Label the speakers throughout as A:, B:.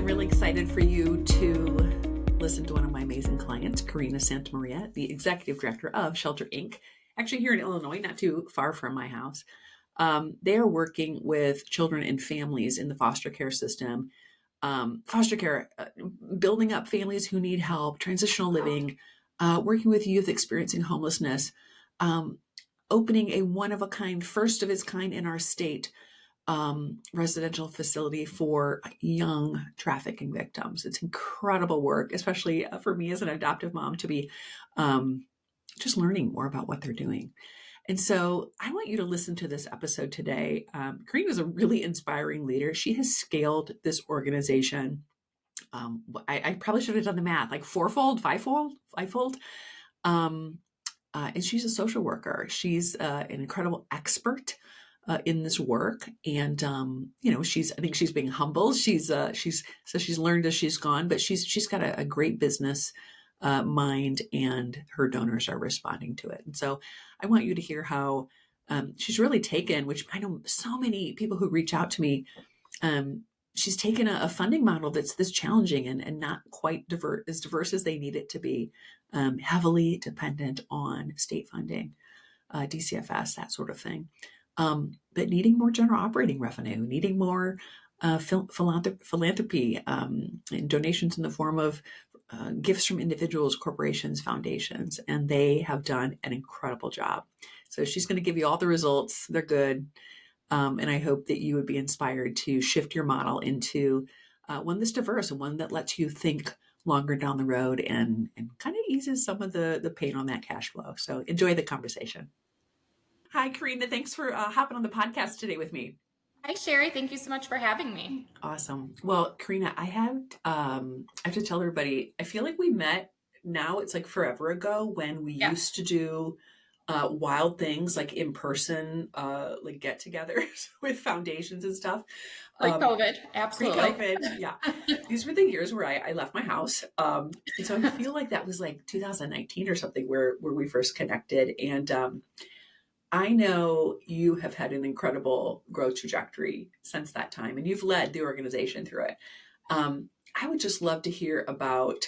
A: I'm really excited for you to listen to one of my amazing clients, Carina Santa Maria, the executive director of Shelter Inc., actually here in Illinois, not too far from my house. They are working with children and families in the foster care system, foster care, building up families who need help, transitional living, working with youth experiencing homelessness, opening a one-of-a-kind, first of its kind in our state, residential facility for young trafficking victims. It's incredible work, especially for me as an adoptive mom to be just learning more about what they're doing. And so I want you to listen to this episode today. Karina is a really inspiring leader. She has scaled this organization. I probably should have done the math, like fivefold. And she's a social worker. She's an incredible expert in this work, and I think she's being humble. She's learned as she's gone, but she's got a great business mind, and her donors are responding to it. And so I want you to hear how she's really taken, which I know so many people who reach out to me. She's taken a funding model that's this challenging and not quite as diverse as they need it to be, heavily dependent on state funding, DCFS, that sort of thing. But needing more general operating revenue, needing more philanthropy, and donations in the form of gifts from individuals, corporations, foundations, and they have done an incredible job. So she's going to give you all the results. They're good. And I hope that you would be inspired to shift your model into one that's diverse and one that lets you think longer down the road and kind of eases some of the pain on that cash flow. So enjoy the conversation. Hi, Carina. Thanks for hopping on the podcast today with me.
B: Hi, Sherry. Thank you so much for having me.
A: Awesome. Well, Carina, I have to tell everybody, I feel like we met now, it's like forever ago when we used to do wild things like in person, like get-togethers with foundations and stuff.
B: Pre-COVID, absolutely.
A: Pre-COVID, yeah. These were the years where I left my house. And so I feel like that was like 2019 or something where we first connected. And I know you have had an incredible growth trajectory since that time, and you've led the organization through it. I would just love to hear about,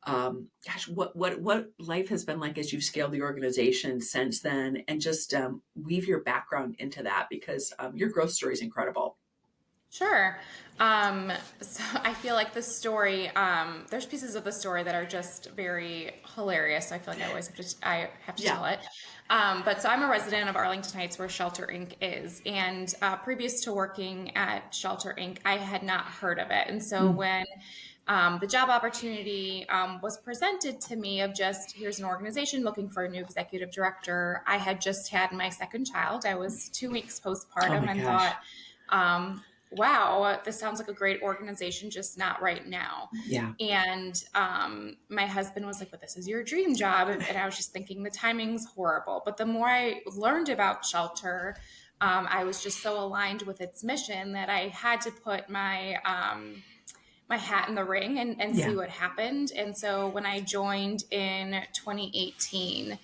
A: what life has been like as you've scaled the organization since then, and just weave your background into that, because your growth story is incredible.
B: Sure. So I feel like the story, there's pieces of the story that are just very hilarious. I feel like I always have to tell it. But so I'm a resident of Arlington Heights, where Shelter Inc. is. And previous to working at Shelter Inc., I had not heard of it. And so when the job opportunity was presented to me of just, here's an organization looking for a new executive director, I had just had my second child. I was 2 weeks postpartum and thought, wow, this sounds like a great organization, just not right now.
A: Yeah.
B: And my husband was like, but this is your dream job. And I was just thinking the timing's horrible. But the more I learned about Shelter, I was just so aligned with its mission that I had to put my my hat in the ring and see what happened. And so when I joined in 2018,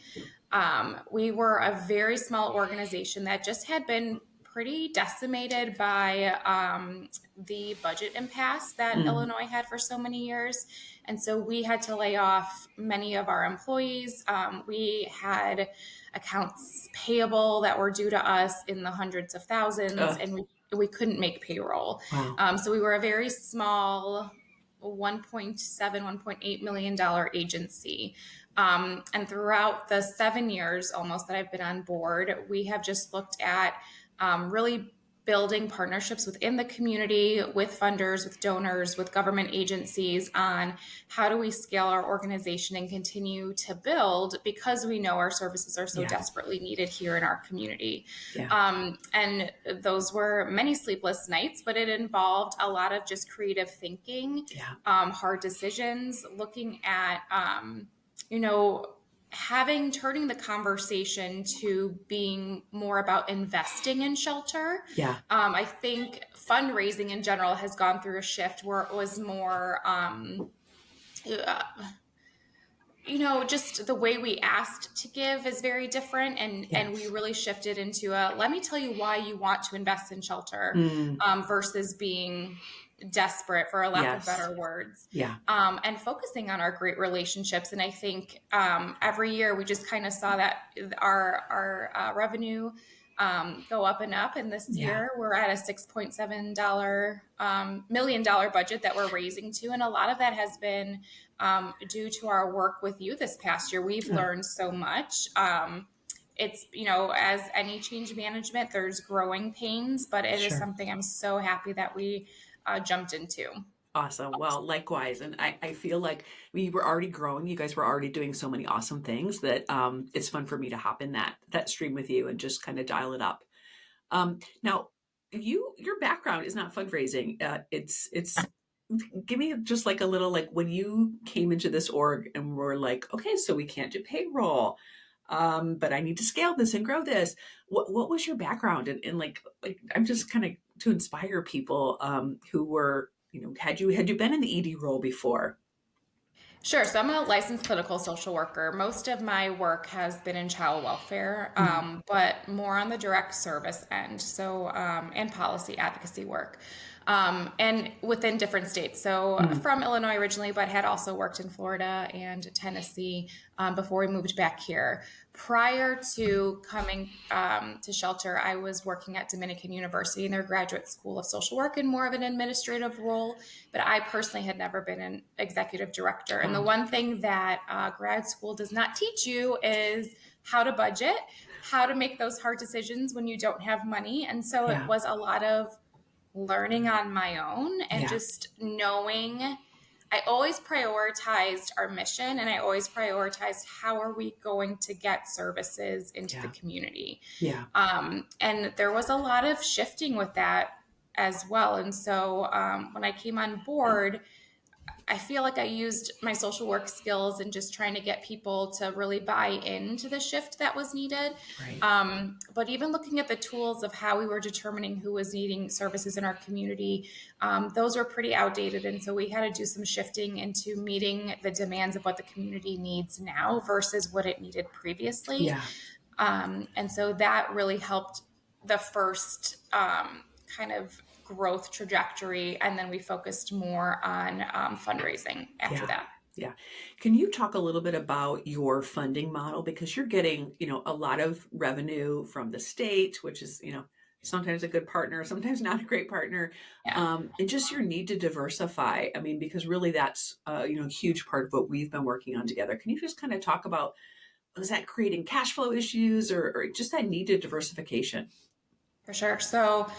B: we were a very small organization that just had been pretty decimated by the budget impasse that Illinois had for so many years. And so we had to lay off many of our employees. We had accounts payable that were due to us in the hundreds of thousands, and we couldn't make payroll.
A: Wow.
B: So we were a very small $1.8 million agency. And throughout the 7 years almost that I've been on board, we have just looked at really building partnerships within the community, with funders, with donors, with government agencies on how do we scale our organization and continue to build, because we know our services are so desperately needed here in our community. And those were many sleepless nights, but it involved a lot of just creative thinking, hard decisions, looking at, turning the conversation to being more about investing in shelter. I think fundraising in general has gone through a shift where it was more, just the way we asked to give is very different. And we really shifted into let me tell you why you want to invest in shelter versus being desperate, for a lack of
A: Yes.
B: better words,
A: Yeah.
B: and focusing on our great relationships. And I think every year we just kind of saw that our revenue go up and up. And this
A: Yeah.
B: year we're at a $6.7 million budget that we're raising to. And a lot of that has been due to our work with you this past year. We've
A: Oh,
B: learned so much. It's, as any change management, there's growing pains, but it is
A: sure.
B: something I'm so happy that we jumped into.
A: Awesome. Well, likewise. And I feel like we were already growing. You guys were already doing so many awesome things that it's fun for me to hop in that stream with you and just kind of dial it up. Now, your background is not fundraising. It's give me just like a little like when you came into this org and were like, okay, so we can't do payroll, but I need to scale this and grow this. What was your background? And like I'm just kind of to inspire people who were had you been in the ED role before?
B: Sure. So I'm a licensed clinical social worker. Most of my work has been in child welfare,
A: Mm,
B: but more on the direct service end. So, and policy advocacy work, and within different states. So
A: mm,
B: from Illinois originally, but had also worked in Florida and Tennessee before we moved back here. Prior to coming to Shelter, I was working at Dominican University in their graduate school of social work in more of an administrative role. But I personally had never been an executive director. And the
A: wow.
B: one thing that grad school does not teach you is how to budget, how to make those hard decisions when you don't have money. And so it
A: Yeah.
B: was a lot of learning on my own and
A: Yeah.
B: just knowing. I always prioritized our mission, and I always prioritized how are we going to get services into the
A: Yeah.
B: community.
A: Yeah.
B: And there was a lot of shifting with that as well. And so when I came on board, I feel like I used my social work skills and just trying to get people to really buy into the shift that was needed.
A: Right.
B: But even looking at the tools of how we were determining who was needing services in our community, those were pretty outdated. And so we had to do some shifting into meeting the demands of what the community needs now versus what it needed previously.
A: Yeah.
B: And so that really helped the first kind of growth trajectory. And then we focused more on fundraising after
A: Yeah.
B: that.
A: Yeah. Can you talk a little bit about your funding model? Because you're getting, a lot of revenue from the state, which is, sometimes a good partner, sometimes not a great partner.
B: Yeah.
A: And just your need to diversify. I mean, because really that's, a huge part of what we've been working on together. Can you just kind of talk about, was that creating cash flow issues or just that need to diversification?
B: For sure. So,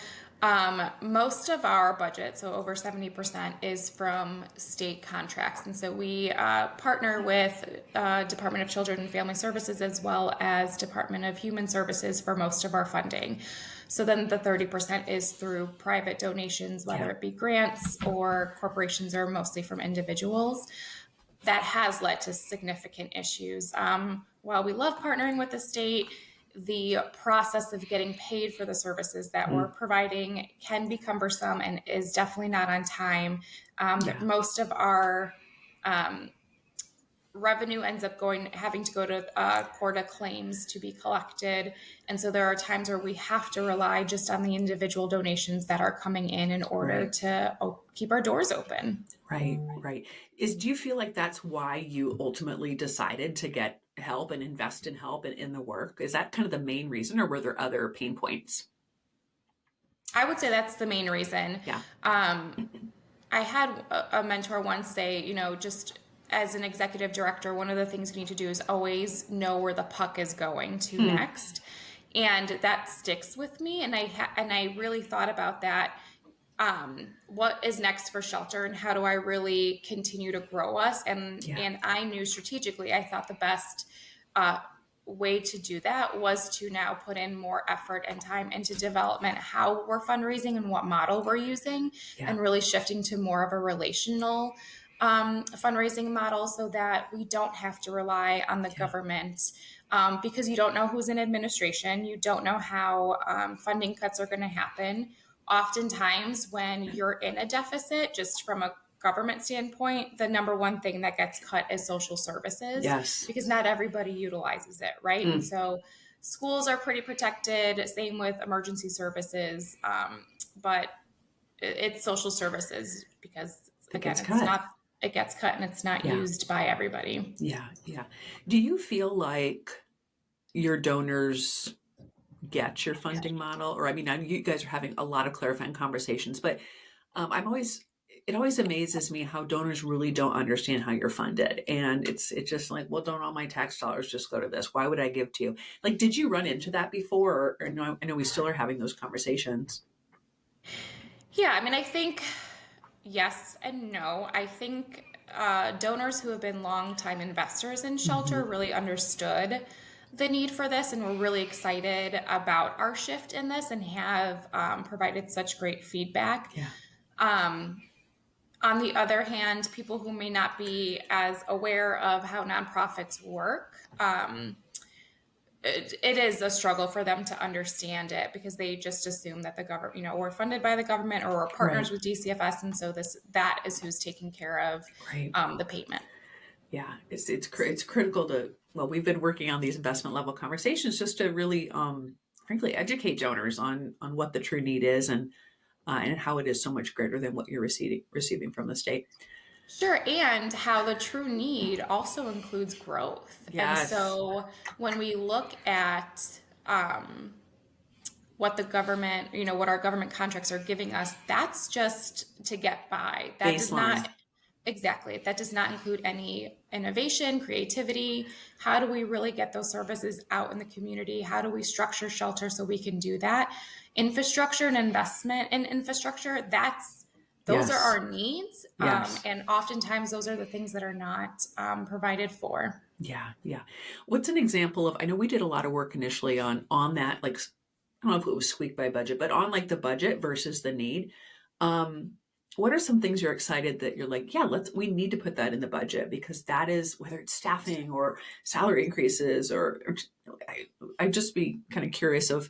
B: most of our budget, so over 70%, is from state contracts. And so we partner with Department of Children and Family Services as well as Department of Human Services for most of our funding. So then the 30% is through private donations, whether
A: Yeah.
B: it be grants or corporations or mostly from individuals. That has led to significant issues. While we love partnering with the state, the process of getting paid for the services that we're
A: Mm,
B: providing can be cumbersome and is definitely not on time.
A: yeah.
B: Most of our revenue ends up having to go to court of claims to be collected, and so there are times where we have to rely just on the individual donations that are coming in order
A: Right.
B: to keep our doors open.
A: Right, right. Do you feel like that's why you ultimately decided to get help and invest in help and in the work? Is that kind of the main reason, or were there other pain points?
B: I would say that's the main reason.
A: Yeah.
B: I had a mentor once say, just as an executive director, one of the things you need to do is always know where the puck is going to
A: Hmm.
B: next, and that sticks with me. And I really thought about that. What is next for Shelter, and how do I really continue to grow us? And
A: Yeah.
B: and I knew strategically, I thought the best uh, way to do that was to now put in more effort and time into development, how we're fundraising and what model we're using,
A: Yeah.
B: and really shifting to more of a relational fundraising model so that we don't have to rely on the
A: Yeah.
B: government, because you don't know who's in administration, you don't know how funding cuts are going to happen. Oftentimes, when you're in a deficit, just from a government standpoint, the number one thing that gets cut is social services
A: Yes.
B: because not everybody utilizes it, right? And
A: Mm.
B: so schools are pretty protected, same with emergency services. But it's social services because
A: That
B: again,
A: gets cut.
B: it gets cut and it's not
A: Yeah.
B: used by everybody.
A: Yeah. Yeah. Do you feel like your donors get your funding model? Or, I mean, you guys are having a lot of clarifying conversations, but it always amazes me how donors really don't understand how you're funded. And it's just like, well, don't all my tax dollars just go to this? Why would I give to you? Like, did you run into that before? Or no, I know we still are having those conversations.
B: Yeah, I mean, I think yes and no. I think donors who have been longtime investors in
A: Hmm.
B: shelter really understood the need for this and were really excited about our shift in this and have provided such great feedback.
A: Yeah.
B: Um, on the other hand, people who may not be as aware of how nonprofits work, it is a struggle for them to understand it because they just assume that the government, we're funded by the government or we're partners
A: Right.
B: with DCFS, and so that is who's taking care of
A: Right.
B: the payment.
A: Yeah. It's critical to, well, we've been working on these investment level conversations just to really, frankly, educate donors on what the true need is and how it is so much greater than what you're receiving from the state.
B: Sure, and how the true need also includes growth. And
A: Yes.
B: so when we look at what the government, what our government contracts are giving us, that's just to get by. That does
A: Baseline.
B: not exactly, that does not include any innovation, creativity. How do we really get those services out in the community? How do we structure shelter so we can do that? Infrastructure and investment in infrastructure, those are
A: Yes.
B: our needs.
A: Yes.
B: And oftentimes those are the things that are not provided for.
A: Yeah. Yeah. What's an example of? I know we did a lot of work initially on that. Like, I don't know if it was squeak by budget, but on like the budget versus the need. Um, what are some things you're excited that you're like, yeah, we need to put that in the budget because that is whether it's staffing or salary increases or I just be kind of curious of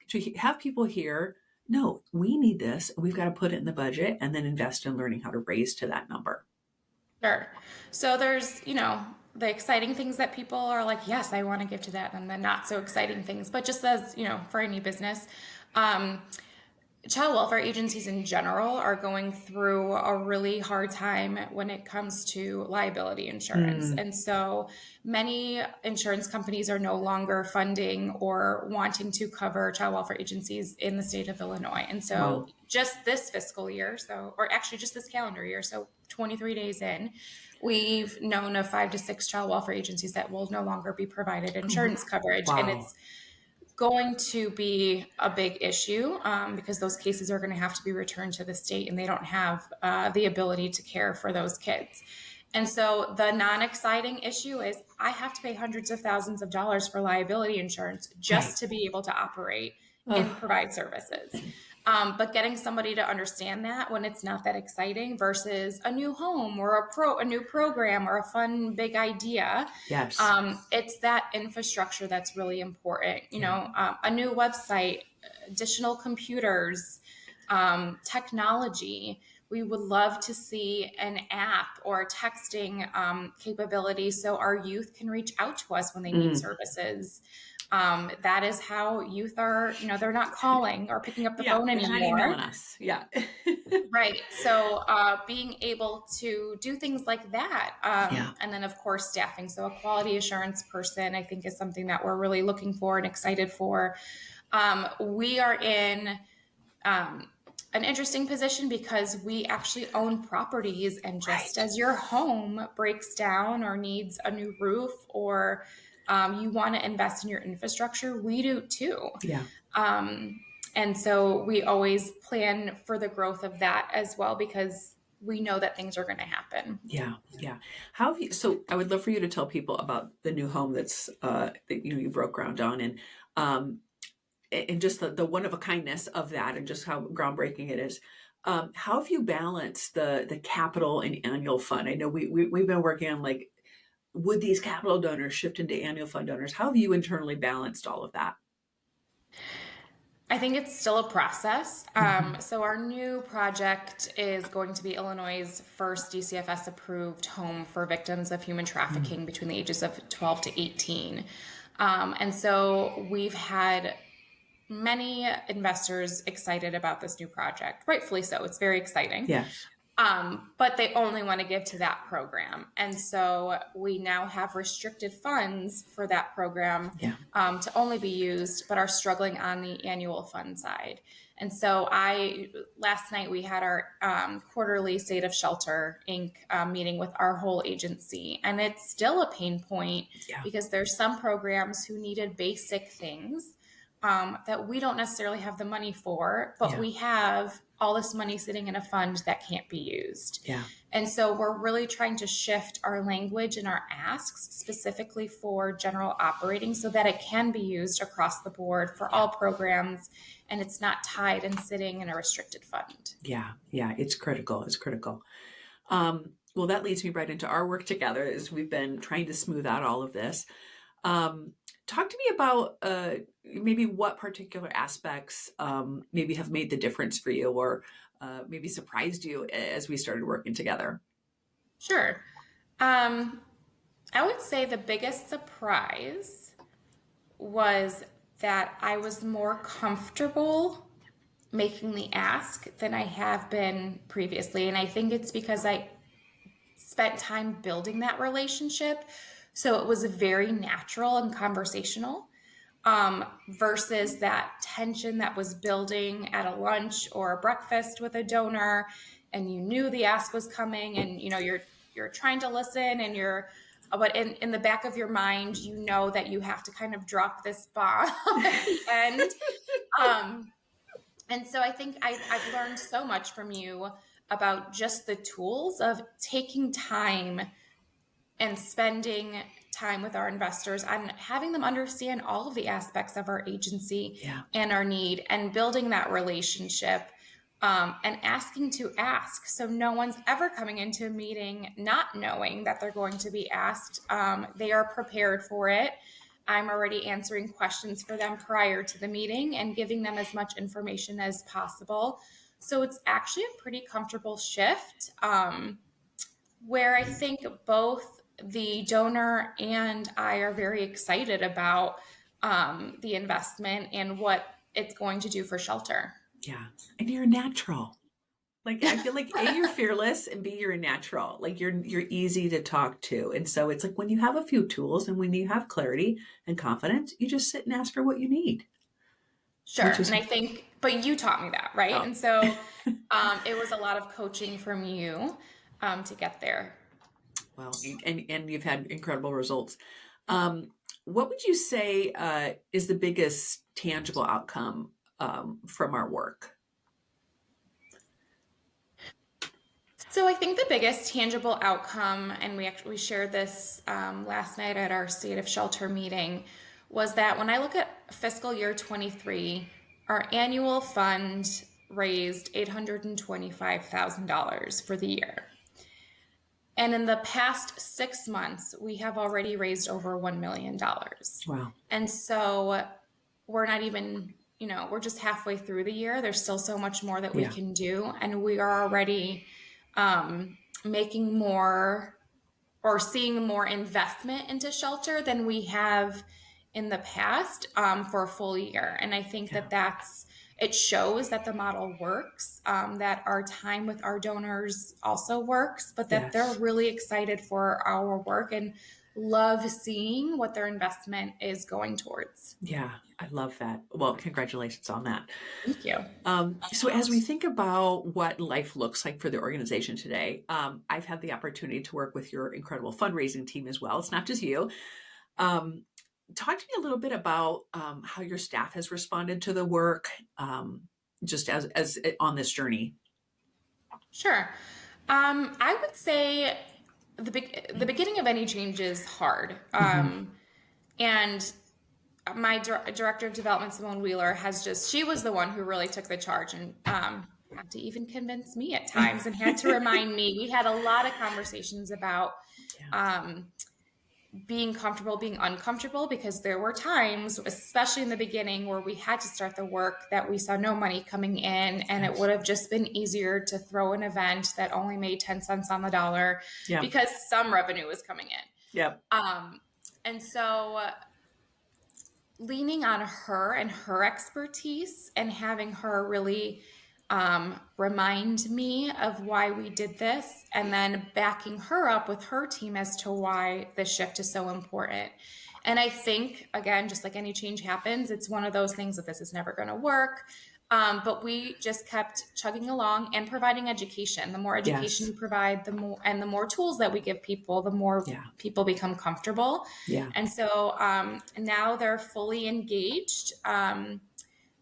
A: to have people here. No, we need this. We've got to put it in the budget and then invest in learning how to raise to that number.
B: Sure. So there's, the exciting things that people are like, yes, I want to give to that, and the not so exciting things. But just as, for any business, um, child welfare agencies in general are going through a really hard time when it comes to liability insurance.
A: Mm,
B: And so many insurance companies are no longer funding or wanting to cover child welfare agencies in the state of Illinois. And so
A: wow.
B: just this fiscal year, or actually just this calendar year, so 23 days in, we've known of 5 to 6 child welfare agencies that will no longer be provided insurance coverage. And
A: Wow.
B: it's going to be a big issue because those cases are going to have to be returned to the state and they don't have the ability to care for those kids. And so the non-exciting issue is I have to pay hundreds of thousands of dollars for liability insurance
A: Right.
B: just to be able to operate and
A: Ugh.
B: provide services. But getting somebody to understand that when it's not that exciting versus a new home or a new program or a fun big idea,
A: Yes.
B: it's that infrastructure that's really important.
A: Yeah.
B: A new website, additional computers, technology. We would love to see an app or a texting capability so our youth can reach out to us when they need
A: Mm.
B: services. That is how youth are, they're not calling or picking up the
A: Yeah.
B: phone
A: They're not emailing
B: anymore.
A: us. Yeah.
B: Right. So being able to do things like that.
A: Yeah.
B: And then, of course, staffing. So a quality assurance person, I think, is something that we're really looking for and excited for. We are in an interesting position because we actually own properties. And just
A: Right.
B: as your home breaks down or needs a new roof or you want to invest in your infrastructure, we do too.
A: Yeah.
B: And so we always plan for the growth of that as well because we know that things are going to happen.
A: Yeah. Yeah. How have you? So I would love for you to tell people about the new home that you broke ground on um, and just the one of a kindness of that and just how groundbreaking it is. How have you balanced the capital and annual fund? I know we've been working on like would these capital donors shift into annual fund donors? How have you internally balanced all of that?
B: I think it's still a process.
A: Hmm.
B: So our new project is going to be Illinois' first DCFS approved home for victims of human trafficking between the ages of 12 to 18. And so we've had many investors excited about this new project. Rightfully so. It's very exciting.
A: Yes.
B: But they only want to give to that program. And so we now have restricted funds for that program
A: Yeah.
B: to only be used, but are struggling on the annual fund side. And so last night we had our quarterly State of Shelter Inc. Meeting with our whole agency. And it's still a pain point
A: Yeah.
B: because there's some programs who needed basic things that we don't necessarily have the money for, but
A: Yeah.
B: we have all this money sitting in a fund that can't be used.
A: Yeah.
B: And so we're really trying to shift our language and our asks specifically for general operating so that it can be used across the board for all programs and it's not tied and sitting in a restricted fund.
A: Yeah. Yeah. It's critical. It's critical. Well, that leads me right into our work together as we've been trying to smooth out all of this. Talk to me about maybe what particular aspects maybe have made the difference for you or maybe surprised you as we started working together.
B: Sure. I would say the biggest surprise was that I was more comfortable making the ask than I have been previously. And I think it's because I spent time building that relationship. So it was very natural and conversational versus that tension that was building at a lunch or a breakfast with a donor. And you knew the ask was coming and, you're trying to listen and but in the back of your mind, you know that you have to kind of drop this bomb at the end. Um, and so I think I've learned so much from you about just the tools of taking time and spending time with our investors and having them understand all of the aspects of our agency
A: Yeah.
B: and our need and building that relationship and asking to ask. So no one's ever coming into a meeting not knowing that they're going to be asked. They are prepared for it. I'm already answering questions for them prior to the meeting and giving them as much information as possible. So it's actually a pretty comfortable shift where I think both the donor and I are very excited about the investment and what it's going to do for shelter.
A: Yeah. And you're a natural. Like I feel like A, you're fearless, and B, you're a natural. Like you're easy to talk to. And so it's like when you have a few tools and when you have clarity and confidence, you just sit and ask for what you need.
B: Sure.
A: Which is
B: And I think, but you taught me that, right?
A: oh,
B: And so it was a lot of coaching from you to get there.
A: well, and you've had incredible results. What would you say is the biggest tangible outcome from our work?
B: So I think the biggest tangible outcome, and we shared this last night at our State of Shelter meeting, was that when I look at fiscal year 23, our annual fund raised $825,000 for the year. And in the past 6 months, we have already raised over $1 million.
A: Wow.
B: And so we're not even, we're just halfway through the year. There's still so much more that we
A: Yeah.
B: can do. And we are already making more or seeing more investment into shelter than we have in the past for a full year. And I think
A: Yeah.
B: it shows that the model works, that our time with our donors also works, but that they're
A: Yes.
B: really excited for our work and love seeing what their investment is going towards.
A: Yeah. I love that. Well, congratulations on that.
B: Thank you.
A: So as we think about what life looks like for the organization today, I've had the opportunity to work with your incredible fundraising team as well. It's not just you. Talk to me a little bit about how your staff has responded to the work, just as on this journey.
B: Sure. I would say the beginning of any change is hard.
A: Mm-hmm.
B: And my director of development, Simone Wheeler, she was the one who really took the charge and had to even convince me at times and had to remind me. We had a lot of conversations about
A: Yeah.
B: being comfortable, being uncomfortable, because there were times, especially in the beginning, where we had to start the work that we saw no money coming in, and it
A: Yes.
B: would have just been easier to throw an event that only made 10 cents on the dollar
A: Yeah.
B: because some revenue was coming in.
A: Yep.
B: And so leaning on her and her expertise and having her really remind me of why we did this, and then backing her up with her team as to why the shift is so important. And I think, again, just like any change happens, it's one of those things that this is never going to work. But we just kept chugging along and providing education. The more education
A: Yes.
B: you provide, the more tools that we give people, the more
A: Yeah.
B: people become comfortable.
A: Yeah.
B: And so now they're fully engaged,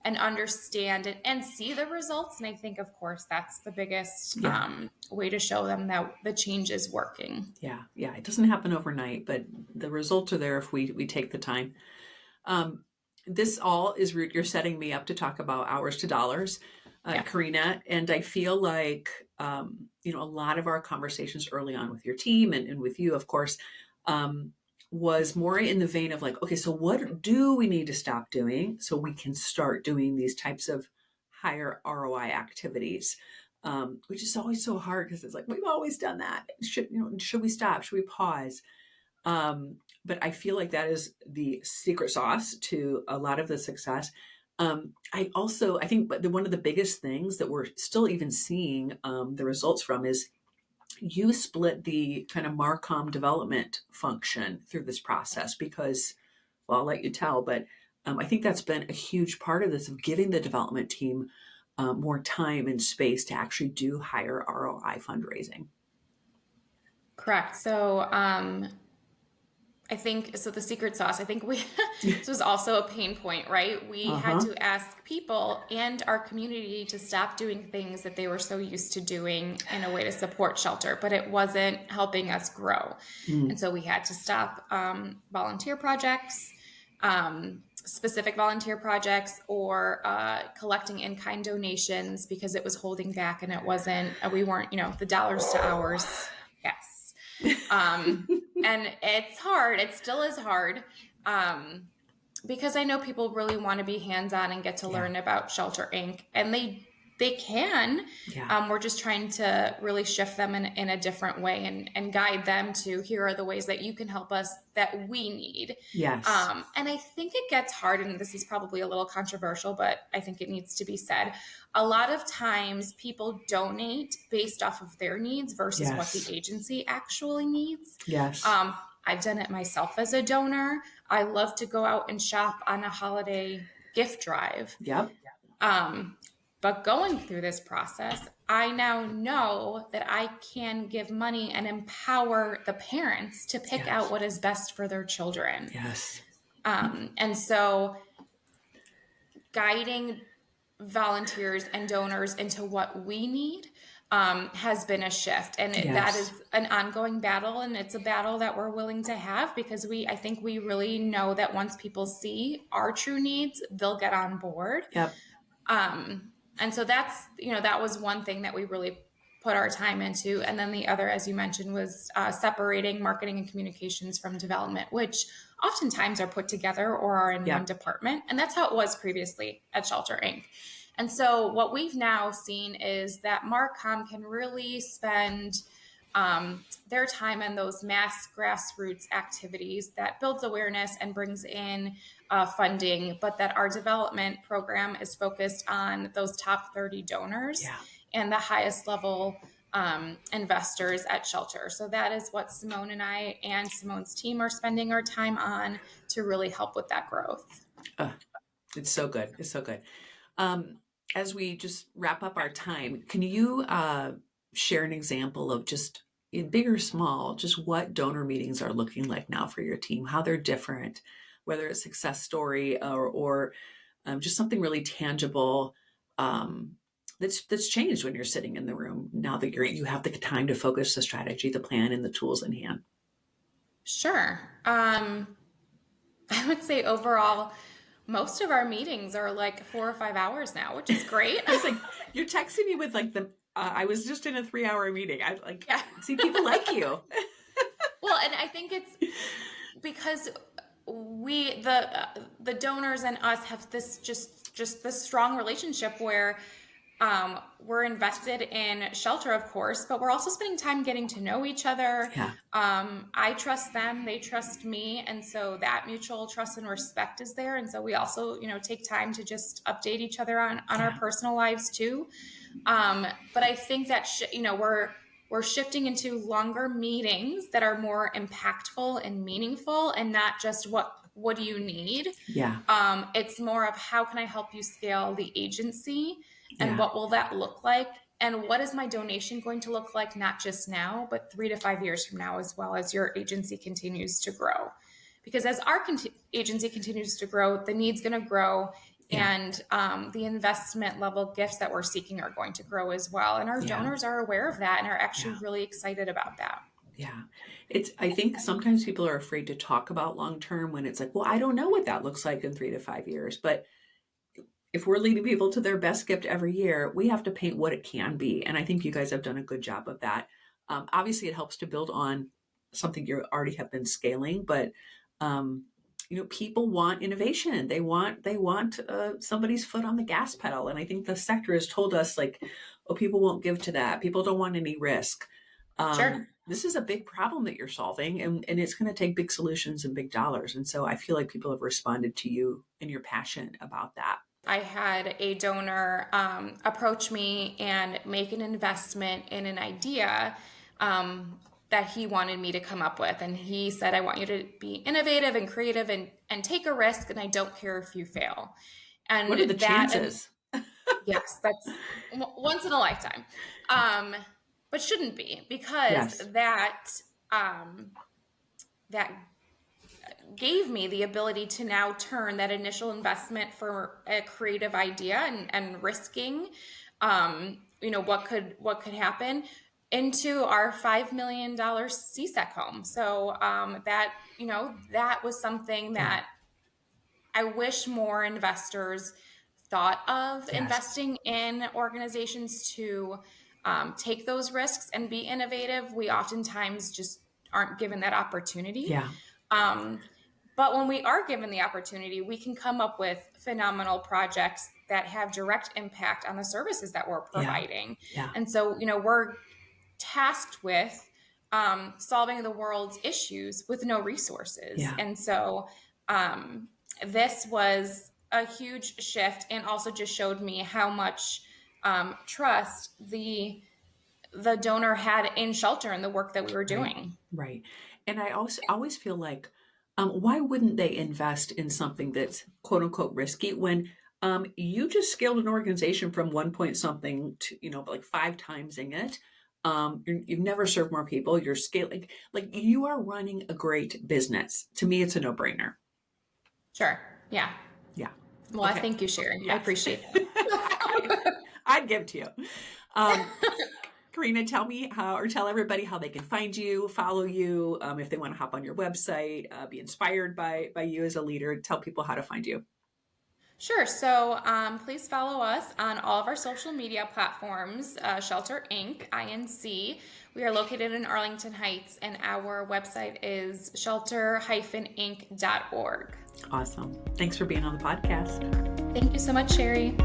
B: and understand it and see the results. And I think, of course, that's the biggest
A: Yeah.
B: way to show them that the change is working.
A: Yeah. Yeah. It doesn't happen overnight, but the results are there if we take the time. This all is root. You're setting me up to talk about hours to dollars,
B: Yeah.
A: Carina. And I feel like, a lot of our conversations early on with your team and with you, of course, was more in the vein of like, okay, so what do we need to stop doing so we can start doing these types of higher ROI activities? Which is always so hard because it's like, we've always done that. Should we stop? Should we pause? But I feel like that is the secret sauce to a lot of the success. I think one of the biggest things that we're still even seeing the results from is you split the kind of Marcom development function through this process because, well, I'll let you tell, but I think that's been a huge part of this of giving the development team more time and space to actually do higher ROI fundraising.
B: Correct. So I think so. The secret sauce, I think this was also a pain point, right? We had
A: Uh-huh.
B: to ask people and our community to stop doing things that they were so used to doing in a way to support shelter, but it wasn't helping us grow. And
A: Mm.
B: so we had to stop volunteer projects, specific volunteer projects, or collecting in-kind donations because it was holding back and we weren't, the dollars to hours. Yes. And it's hard. It still is hard. Because I know people really want to be hands-on and get to
A: Yeah.
B: learn about Shelter Inc. And they can.
A: Yeah.
B: We're just trying to really shift them in a different way and guide them to here are the ways that you can help us that we need.
A: Yes.
B: And I think it gets hard, and this is probably a little controversial, but I think it needs to be said. A lot of times people donate based off of their needs versus what the
A: Yes.
B: agency actually needs.
A: Yes.
B: I've done it myself as a donor. I love to go out and shop on a holiday gift drive.
A: Yep.
B: But going through this process, I now know that I can give money and empower the parents to pick
A: Yes.
B: out what is best for their children.
A: Yes.
B: And so guiding volunteers and donors into what we need has been a shift. And that
A: Yes.
B: is an ongoing battle. And it's a battle that we're willing to have because I think we really know that once people see our true needs, they'll get on board.
A: Yep.
B: And so that's, that was one thing that we really put our time into. And then the other, as you mentioned, was separating marketing and communications from development, which oftentimes are put together or are in one department. And that's how it was previously at Shelter Inc. And so what we've now seen is that Marcom can really spend their time in those mass grassroots activities that builds awareness and brings in funding, but that our development program is focused on those top 30 donors and the highest level investors at Shelter. So that is what Simone and I and Simone's team are spending our time on to really help with that growth.
A: It's so good. It's so good. As we just wrap up our time, can you share an example of just in big or small, just what donor meetings are looking like now for your team, how they're different, whether it's success story or just something really tangible that's changed when you're sitting in the room now that you have the time to focus the strategy, the plan, and the tools in hand.
B: Sure. I would say overall, most of our meetings are like 4 or 5 hours now, which is great.
A: I was like, you're texting me with like I was just in a 3-hour meeting. I like, see, people like you.
B: Well, and I think it's because the donors and us have this just this strong relationship where We're invested in Shelter, of course, but we're also spending time getting to know each other.
A: Yeah.
B: I trust them, they trust me. And so that mutual trust and respect is there. And so we also, take time to just update each other on our
A: Yeah.
B: personal lives too. But I think that, we're shifting into longer meetings that are more impactful and meaningful and not just what do you need?
A: Yeah.
B: It's more of how can I help you scale the agency and
A: Yeah.
B: what will that look like? And what is my donation going to look like, not just now, but 3 to 5 years from now, as well as your agency continues to grow? Because as our agency continues to grow, the need's going to grow,
A: Yeah.
B: and the investment level gifts that we're seeking are going to grow as well. And our
A: Yeah.
B: donors are aware of that and are actually
A: Yeah.
B: really excited about that.
A: Yeah. I think sometimes people are afraid to talk about long term when it's like, well, I don't know what that looks like in 3 to 5 years. But if we're leading people to their best gift every year, we have to paint what it can be. And I think you guys have done a good job of that. Obviously, it helps to build on something you already have been scaling, but um, people want innovation. They want somebody's foot on the gas pedal, and I think the sector has told us like, oh, people won't give to that. People don't want any risk.
B: Sure.
A: This is a big problem that you're solving, and it's going to take big solutions and big dollars. And so I feel like people have responded to you and your passion about that.
B: I had a donor approach me and make an investment in an idea that he wanted me to come up with. And he said, I want you to be innovative and creative and take a risk, and I don't care if you fail.
A: What are the
B: And
A: chances?
B: yes, that's once in a lifetime. But shouldn't be, because
A: Yes.
B: that gave me the ability to now turn that initial investment for a creative idea and risking, what could happen, into our $5 million CSEC home. So that was something
A: Yeah.
B: that I wish more investors thought of
A: Yes.
B: investing in organizations to take those risks and be innovative. We oftentimes just aren't given that opportunity.
A: Yeah.
B: Um, but when we are given the opportunity, we can come up with phenomenal projects that have direct impact on the services that we're
A: Yeah.
B: providing.
A: Yeah.
B: And so, we're tasked with solving the world's issues with no resources.
A: Yeah.
B: And so, this was a huge shift, and also just showed me how much trust the donor had in Shelter and the work that we were
A: Right.
B: doing.
A: Right. And I also always feel like, why wouldn't they invest in something that's quote unquote risky when you just scaled an organization from 1 point something to, like 5 timesing it. You've never served more people. You're scaling, like you are running a great business. To me, it's a no brainer.
B: Sure. Yeah.
A: Yeah.
B: Well, I
A: Okay.
B: thank you, Sherry. I
A: Yes.
B: appreciate that.
A: I'd give to you. Um, Carina, tell me how, or tell everybody how they can find you, follow you, if they want to hop on your website, be inspired by you as a leader. Tell people how to find you.
B: Sure. So please follow us on all of our social media platforms, Shelter Inc., INC. We are located in Arlington Heights, and our website is shelter-inc.org.
A: Awesome. Thanks for being on the podcast.
B: Thank you so much, Sherry.